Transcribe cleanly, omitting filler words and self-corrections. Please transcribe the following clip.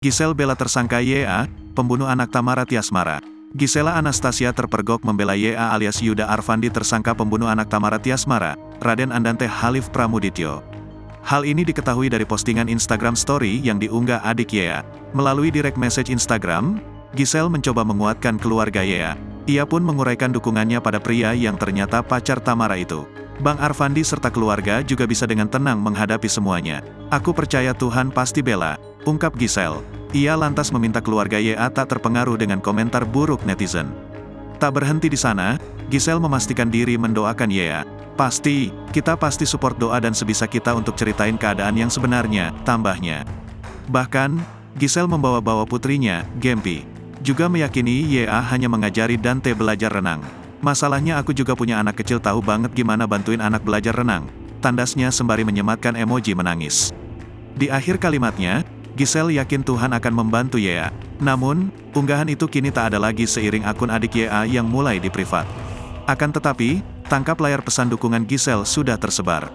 Giselle bela tersangka YA, pembunuh anak Tamara Tiasmara. Gisela Anastasia terpergok membela YA alias Yuda Arfandi tersangka pembunuh anak Tamara Tiasmara, Raden Andante Halif Pramudityo. Hal ini diketahui dari postingan Instagram Story yang diunggah adik YA. Melalui direct message Instagram, Giselle mencoba menguatkan keluarga YA. Ia pun menguraikan dukungannya pada pria yang ternyata pacar Tamara itu. Bang Arfandi serta keluarga juga bisa dengan tenang menghadapi semuanya. Aku percaya Tuhan pasti bela, ungkap Giselle. Ia lantas meminta keluarga YA tak terpengaruh dengan komentar buruk netizen. Tak berhenti di sana, Giselle memastikan diri mendoakan YA. Kita pasti support doa dan sebisa kita untuk ceritain keadaan yang sebenarnya, tambahnya. Bahkan, Giselle membawa-bawa putrinya, Gempi. Juga meyakini YA hanya mengajari Dante belajar renang. Masalahnya aku juga punya anak kecil tahu banget gimana bantuin anak belajar renang. Tandasnya sembari menyematkan emoji menangis. Di akhir kalimatnya, Giselle yakin Tuhan akan membantu YA. Namun, unggahan itu kini tak ada lagi seiring akun adik YA yang mulai di privat. Akan tetapi, tangkap layar pesan dukungan Giselle sudah tersebar.